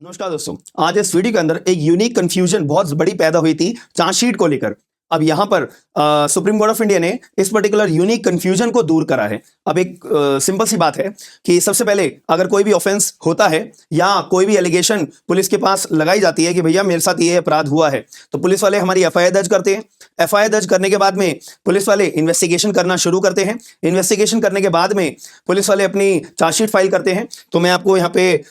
नमस्कार दोस्तों। आज इस वीडियो के अंदर एक यूनिक कंफ्यूजन बहुत बड़ी पैदा हुई थी चार्जशीट को लेकर। अब यहां पर सुप्रीम कोर्ट ऑफ इंडिया ने इस पर्टिकुलर यूनिक कंफ्यूजन को दूर करा है। अब एक सिंपल सी बात है कि सबसे पहले अगर कोई भी ऑफेंस होता है या कोई भी एलिगेशन पुलिस के पास लगाई जाती है कि भैया मेरे साथ ये अपराध हुआ है, तो पुलिस वाले हमारी एफआईआर दर्ज करते हैं। एफआईआर दर्ज करने के बाद में पुलिस वाले इन्वेस्टिगेशन करना शुरू करते हैं। इन्वेस्टिगेशन करने के बाद में पुलिस वाले अपनी चार्जशीट फाइल करते हैं। तो मैं आपको यहाँ पे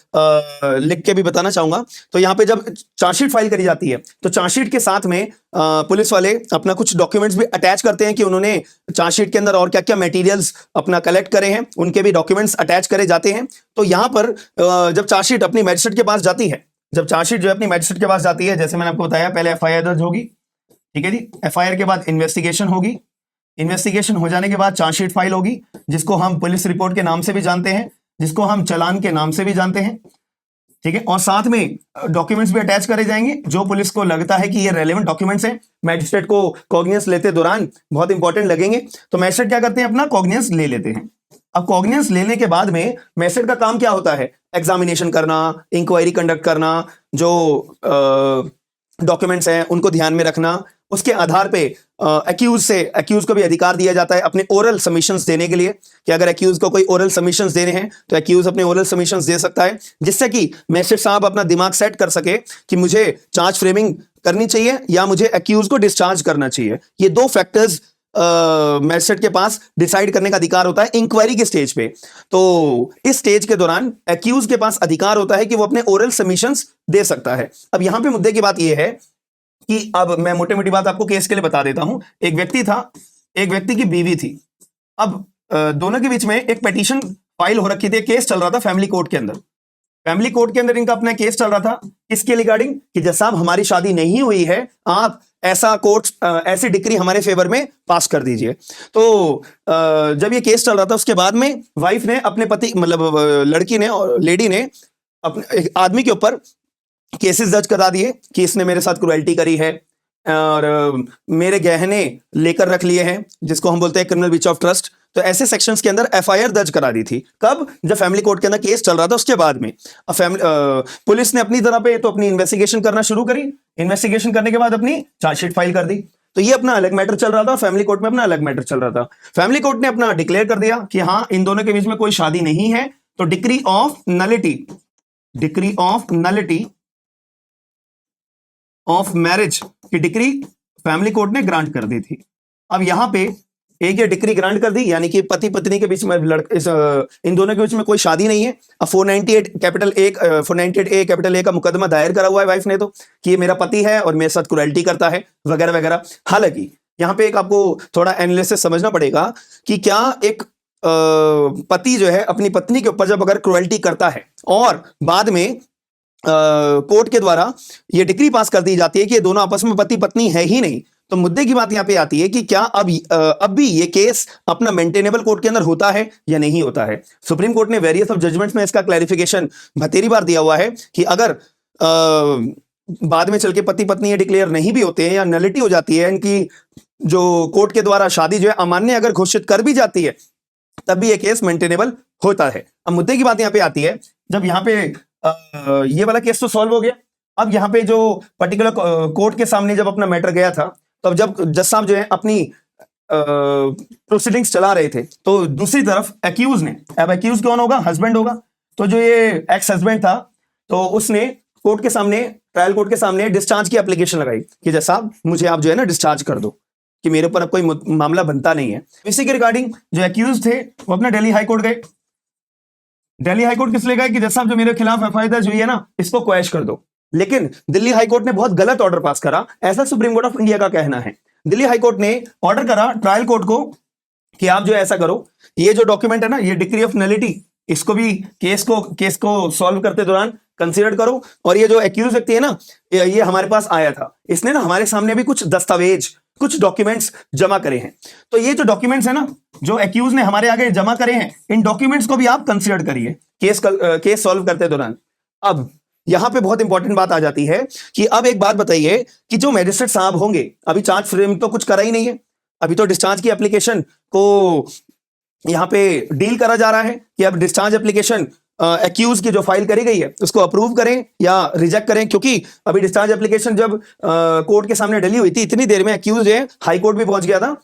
लिख के भी बताना चाहूंगा। तो यहाँ पे जब चार्जशीट फाइल करी जाती है तो चार्जशीट के साथ में पुलिस वाले अपना कुछ डॉक्यूमेंट्स भी अटैच करते हैं कि उन्होंने चार्जशीट के अंदर और क्या क्या मटेरियल्स अपना कलेक्ट करे हैं, उनके भी डॉक्यूमेंट्स अटैच करे जाते हैं। तो यहाँ पर जब चार्जशीट अपनी मैजिस्ट्रेट के पास जाती है, जब चार्जशीट जो है अपनी मैजिस्ट्रेट के पास जाती है, जैसे मैंने आपको बताया, पहले एफआईआर दर्ज होगी, ठीक है जी। एफआईआर के बाद इन्वेस्टिगेशन होगी। इन्वेस्टिगेशन हो जाने के बाद चार्जशीट फाइल होगी, जिसको हम पुलिस रिपोर्ट के नाम से भी जानते हैं, जिसको हम चालान के नाम से भी जानते हैं, ठीक है। और साथ में डॉक्यूमेंट्स भी अटैच करे जाएंगे जो पुलिस को लगता है कि ये रेलेवेंट डॉक्यूमेंट्स हैं, मैजिस्ट्रेट को कॉग्निजेंस लेते दौरान बहुत इंपॉर्टेंट लगेंगे। तो मैजिस्ट्रेट क्या करते हैं, अपना कॉग्निजेंस ले लेते हैं। अब कॉग्निजेंस लेने के बाद में मैजिस्ट्रेट का काम क्या होता है, एग्जामिनेशन करना, इंक्वायरी कंडक्ट करना, जो डॉक्यूमेंट्स हैं उनको ध्यान में रखना। उसके आधार पे एक्यूज को भी अधिकार दिया जाता है अपने ओरल सबमिशंस देने के लिए, कि अगर एक्यूज को कोई ओरल सबमिशंस देने हैं तो एक्यूज अपने ओरल सबमिशंस दे सकता है, जिससे कि मैजिस्ट्रेट साहब अपना दिमाग सेट कर सके कि मुझे चार्ज फ्रेमिंग करनी चाहिए या मुझे एक्यूज को डिस्चार्ज करना चाहिए। ये दो फैक्टर्स मैजिस्ट्रेट के पास डिसाइड करने का अधिकार होता है इंक्वायरी के स्टेज पे। तो इस स्टेज के दौरान एक्यूज के पास अधिकार होता है कि वो अपने ओरल सबमिशंस दे सकता है। अब यहां पे मुद्दे की बात यह है कि अब मैं मोटी मोटी बात आपको केस के लिए बता देता हूं। एक व्यक्ति था, एक व्यक्ति की बीवी थी। अब दोनों के बीच में एक पिटीशन फाइल हो रखी थी, केस चल रहा था फैमिली कोर्ट के अंदर। फैमिली कोर्ट के अंदर इनका अपना केस चल रहा था किसके रिगार्डिंग, कि जज साहब हमारी शादी नहीं हुई है, आप ऐसा कोर्ट ऐसी डिक्री हमारे फेवर में पास कर दीजिए। तो जब ये केस चल रहा था उसके बाद में वाइफ ने अपने पति, मतलब लड़की ने और लेडी ने अपने एक आदमी के ऊपर केसेस दर्ज करा दिए कि इसने मेरे साथ क्रुएल्टी करी है और मेरे गहने लेकर रख लिए हैं, जिसको हम बोलते हैं क्रिमिनल ब्रीच ऑफ ट्रस्ट। तो ऐसे सेक्शंस के अंदर एफआईआर दर्ज करा दी थी। कब? जब फैमिली कोर्ट के अंदर केस चल रहा था उसके बाद में। पुलिस ने अपनी तरह पे तो अपनी इन्वेस्टिगेशन करना शुरू करी। इन्वेस्टिगेशन करने के बाद अपनी चार्जशीट फाइल कर दी। तो ये अपना अलग मैटर चल रहा था, फैमिली कोर्ट में अपना अलग मैटर चल रहा था। फैमिली कोर्ट ने अपना डिक्लेयर कर दिया कि हाँ, इन दोनों के बीच में कोई शादी नहीं है। तो decree of nullity of marriage की डिक्री फैमिली कोर्ट ने ग्रांट कर दी थी। अब यहां पे एक ये डिक्री ग्रांट कर दी, यानी कि पति पत्नी के बीच में इन दोनों के बीच में कोई शादी नहीं है। अब 498 कैपिटल ए का मुकदमा दायर करा हुआ है वाइफ ने, तो कि ये मेरा पति है और मेरे साथ क्रुएल्टी करता है वगैरह वगैरह। हालांकि यहां पे एक आपको थोड़ा एनालिसिस समझना पड़ेगा कि क्या एक पति जो है अपनी पत्नी के ऊपर जब अगर क्रुएल्टी करता है और बाद में कोर्ट के द्वारा ये डिक्री पास कर दी जाती है कि ये दोनों आपस में पति पत्नी है ही नहीं, तो मुद्दे की बात यहां पे आती है कि क्या अब भी ये केस अपना मेंटेनेबल कोर्ट के अंदर होता है या नहीं होता है। सुप्रीम कोर्ट ने वेरियस ऑफ जजमेंट्स में इसका क्लैरिफिकेशन बतेरी बार दिया हुआ है कि अगर बाद में चल के पति पत्नी ये डिक्लेयर नहीं भी होते हैं या नलिटी हो जाती है, इनकी जो कोर्ट के द्वारा शादी जो है अमान्य अगर घोषित कर भी जाती है, तब भी ये केस मेंटेनेबल होता है। अब मुद्दे की बात यहां पे आती है, जब यहां पे ये वाला केस तो सॉल्व हो गया। अब यहां पे जो पर्टिकुलर कोर्ट के सामने जब अपना मैटर गया था, तब जब जज साहब जो है अपनी प्रोसीडिंग्स चला रहे थे, तो दूसरी तरफ एक्यूज ने, अब एक्यूज कौन होगा, हस्बैंड होगा। तो जो ये एक्स हस्बैंड था, तो उसने कोर्ट के सामने, ट्रायल कोर्ट के सामने डिस्चार्ज की एप्लीकेशन लगाई कि जज साहब मुझे आप जो है ना डिस्चार्ज कर दो, कि मेरे ऊपर अब कोई मामला बनता नहीं है। इसी के रिगार्डिंग जो एक्यूज थे वो अपना दिल्ली हाईकोर्ट गए। दिल्ली हाईकोर्ट किस लिए गए कि जज साहब जो मेरे खिलाफ एफआईआर दर्ज हुई है ना, इसको क्वैश कर दो। लेकिन दिल्ली हाईकोर्ट ने बहुत गलत ऑर्डर पास करा, ऐसा सुप्रीम कोर्ट ऑफ इंडिया का कहना है। दिल्ली हाईकोर्ट ने ऑर्डर करा ट्रायल कोर्ट को कि आप जो ऐसा करो, ये जो डॉक्यूमेंट है ना, ये डिक्री ऑफ नलिटी, इसको भी केस को सॉल्व करते दौरान कंसीडर करो। और ये जो एक्यूज व्यक्ति है ना, ये हमारे पास आया था, इसने ना हमारे सामने भी कुछ दस्तावेज, कुछ डॉक्यूमेंट्स जमा करे हैं। तो ये जो डॉक्यूमेंट्स है ना, जो एक्यूज ने हमारे आगे जमा करे हैं, इन डॉक्यूमेंट्स को भी आप कंसीडर करिए केस सॉल्व करते दौरान। अब यहां पे बहुत इंपॉर्टेंट बात आ जाती है कि अब एक बात बताइए कि जो मैजिस्ट्रेट साहब होंगे, अभी चार्ज फ्रेम तो कुछ करा ही नहीं है, अभी तो डिस्चार्ज की एप्लीकेशन को यहां पे डील करा जा रहा है कि अब डिस्चार्ज एप्लीकेशन एक्यूज की जो फाइल करी गई है उसको अप्रूव करें या रिजेक्ट करें, क्योंकि अभी डिस्चार्ज एप्लीकेशन जब कोर्ट के सामने डली हुई थी, इतनी देर में एक्यूज है हाई कोर्ट भी पहुंच गया था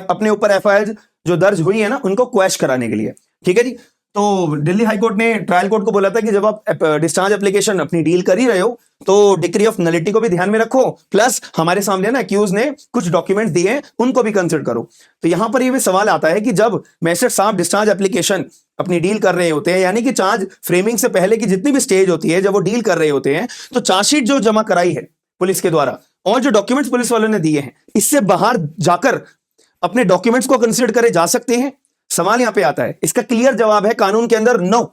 अपने ऊपर एफआईआर जो दर्ज हुई है ना उनको क्वैश कराने के लिए। ठीक है जी। तो दिल्ली हाई कोर्ट ने ट्रायल कोर्ट को बोला था कि जब आप डिस्चार्ज एप्लीकेशन अपनी डील कर ही रहे हो तो डिग्री ऑफ नलिटी को भी ध्यान में रखो, प्लस हमारे सामने ना एक्यूज ने कुछ डॉक्यूमेंट्स दिए हैं उनको भी कंसिडर करो। तो यहां पर ये भी सवाल आता है कि जब मैजिस्ट्रेट साहब डिस्चार्ज एप्लीकेशन अपनी डील कर रहे होते हैं, यानी कि चार्ज फ्रेमिंग से पहले की जितनी भी स्टेज होती है जब वो डील कर रहे होते हैं, तो चार्जशीट जो जमा कराई है पुलिस के द्वारा और जो डॉक्यूमेंट्स पुलिस वालों ने दिए हैं, इससे बाहर जाकर अपने डॉक्यूमेंट्स को कंसिडर करे जा सकते हैं? सवाल यहां पे आता है। इसका क्लियर जवाब है कानून के अंदर नो,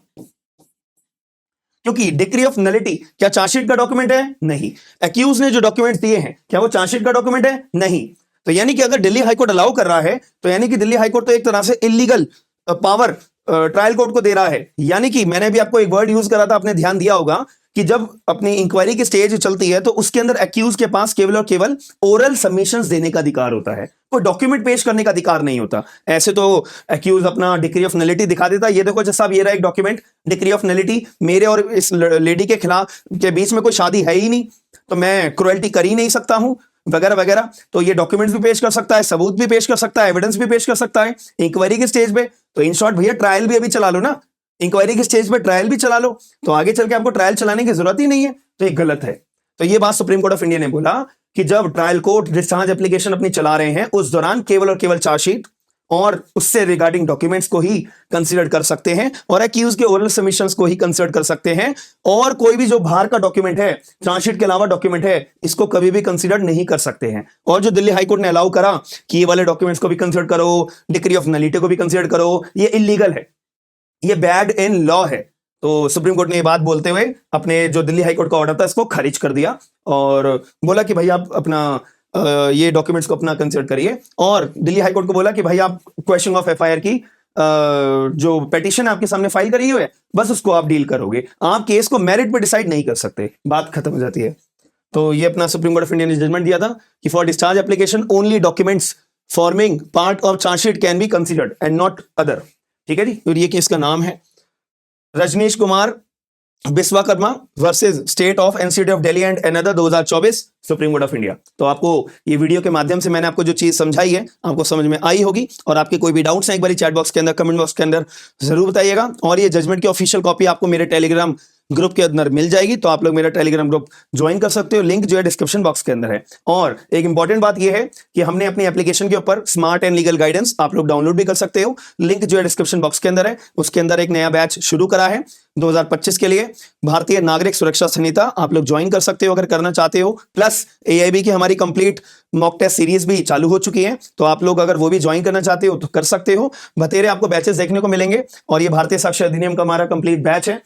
क्योंकि डिग्री ऑफ नलिटी क्या चार्जशीट का डॉक्यूमेंट है? नहीं। एक्यूज ने जो डॉक्यूमेंट दिए हैं क्या वो चार्जशीट का डॉक्यूमेंट है? नहीं। तो यानी कि अगर दिल्ली हाईकोर्ट अलाउ कर रहा है तो यानी कि दिल्ली हाईकोर्ट तो एक तरह से इलीगल पावर ट्रायल कोर्ट को दे रहा है। यानी कि मैंने भी आपको एक वर्ड यूज करा था, आपने ध्यान दिया होगा कि जब अपनी इंक्वायरी की स्टेज चलती है तो उसके अंदर एक्यूज के पास केवल और केवल ओरल सबमिशंस देने का अधिकार होता है, कोई डॉक्यूमेंट पेश करने का अधिकार नहीं होता। ऐसे तो एक्यूज अपना डिग्री ऑफ नलिटी दिखा देता, ये देखो जज साहब ये रहा एक डॉक्यूमेंट, डिग्री ऑफ नलिटी, मेरे और इस लेडी के खिलाफ के बीच में कोई शादी है ही नहीं, तो मैं क्रुएल्टी कर ही नहीं सकता हूं वगैरह वगैरह। तो ये डॉक्यूमेंट्स भी पेश कर सकता है, सबूत भी पेश कर सकता है, एविडेंस भी पेश कर सकता है इंक्वायरी के स्टेज पे। तो इन शॉर्ट भैया ट्रायल भी अभी चला लो ना, इंक्वायरी के स्टेज पे ट्रायल भी चला लो, तो आगे चल के आपको ट्रायल चलाने की जरूरत ही नहीं है। तो ये गलत है। तो ये बात सुप्रीम कोर्ट ऑफ इंडिया ने बोला कि जब ट्रायल कोर्ट डिस्चार्ज एप्लीकेशन अपनी चला रहे हैं उस दौरान केवल और केवल चार्जशीट और उससे रिगार्डिंग डॉक्यूमेंट्स को ही कंसीडर कर सकते हैं और एक्यूज के ओरल सबमिशंस को ही कंसीडर कर सकते हैं, और कोई भी जो बाहर का डॉक्यूमेंट है, चार्जशीट के अलावा डॉक्यूमेंट है, इसको कभी भी कंसीडर नहीं कर सकते हैं। और जो दिल्ली हाईकोर्ट ने अलाउ करा कि ये वाले डॉक्यूमेंट्स को भी कंसीडर करो, डिग्री ऑफ नलिटी को भी कंसीडर करो, ये इलीगल है, ये बैड इन लॉ है। तो सुप्रीम कोर्ट ने ये बात बोलते हुए अपने जो दिल्ली हाईकोर्ट का ऑर्डर था इसको खारिज कर दिया और बोला कि भाई आप अपना ये डॉक्यूमेंट्स को अपना कंसीडर करिए। और दिल्ली हाईकोर्ट को बोला कि भाई आप क्वेश्चन ऑफ एफआईआर की जो पिटीशन आपके सामने फाइल करी हुई है बस उसको आप डील करोगे, आप केस को मेरिट पे डिसाइड नहीं कर सकते, बात खत्म हो जाती है। तो ये अपना सुप्रीम कोर्ट ऑफ इंडिया ने जजमेंट दिया था कि for discharge application only documents forming part of chargesheet can be considered and not other. ठीक है जी। तो ये केस का नाम है Rajneesh Kumar Vishwakarma versus state of NCT of Delhi and another 2024 supreme court of India. तो आपको ये वीडियो के माध्यम से मैंने आपको जो चीज समझाई है आपको समझ में आई होगी, और आपके कोई भी डाउट्स हैं एक बार चैट बॉक्स के अंदर, कमेंट बॉक्स के अंदर जरूर बताइएगा। और ये जजमेंट की ऑफिशियल कॉपी आपको मेरे टेलीग्राम ग्रुप के अंदर मिल जाएगी, तो आप लोग मेरा टेलीग्राम ग्रुप ज्वाइन कर सकते हो, लिंक जो है डिस्क्रिप्शन बॉक्स के अंदर है। और एक इंपॉर्टेंट बात यह है कि हमने अपनी एप्लीकेशन के ऊपर स्मार्ट एंड लीगल गाइडेंस आप लोग डाउनलोड भी कर सकते हो, लिंक जो है डिस्क्रिप्शन बॉक्स के अंदर है। उसके अंदर एक नया बैच शुरू करा है 2025 के लिए, भारतीय नागरिक सुरक्षा संहिता, आप लोग ज्वाइन कर सकते हो अगर करना चाहते हो। प्लस AIB की हमारी कंप्लीट मॉक टेस्ट सीरीज भी चालू हो चुकी है, तो आप लोग अगर वो भी ज्वाइन करना चाहते हो तो कर सकते हो। बतेरे आपको बैचेस देखने को मिलेंगे। और ये भारतीय साक्ष्य अधिनियम का हमारा कंप्लीट बैच है,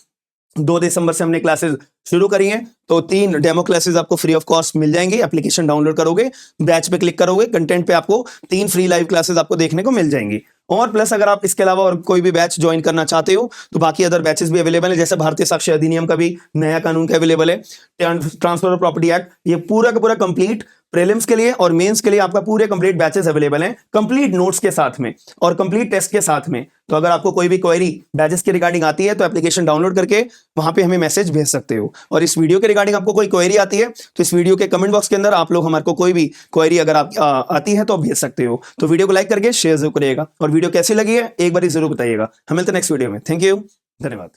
2 दिसंबर से हमने क्लासेस शुरू करी हैं, तो 3 डेमो क्लासेस आपको फ्री ऑफ कॉस्ट मिल जाएंगे। एप्लीकेशन डाउनलोड करोगे, बैच पे क्लिक करोगे, कंटेंट पे आपको 3 फ्री लाइव क्लासेस आपको देखने को मिल जाएंगी। और प्लस अगर आप इसके अलावा और कोई भी बैच ज्वाइन करना चाहते हो तो बाकी अदर बैचेस भी अवेलेबल है, जैसे भारतीय साक्ष्य अधिनियम का भी नया कानून का अवेलेबल है, ट्रांसफर ऑफ प्रॉपर्टी एक्ट, ये पूरा का पूरा कंप्लीट प्रीलिम्स के लिए और मेंस के लिए आपका पूरे कंप्लीट बैचेस अवेलेबल हैं, कंप्लीट नोट्स के साथ में और कंप्लीट टेस्ट के साथ में। तो अगर आपको कोई भी क्वेरी बैचेस के रिगार्डिंग आती है तो एप्लीकेशन डाउनलोड करके वहां पे हमें मैसेज भेज सकते हो। और इस वीडियो के रिगार्डिंग आपको कोई क्वेरी आती है तो इस वीडियो के कमेंट बॉक्स के अंदर आप लोग हमारे को कोई भी क्वेरी अगर आप आती है तो भेज सकते हो। तो वीडियो को लाइक करके शेयर जरूर करिएगा, और वीडियो कैसी लगी है एक बार जरूर बताइएगा। हम मिलते हैं नेक्स्ट वीडियो में। थैंक यू, धन्यवाद।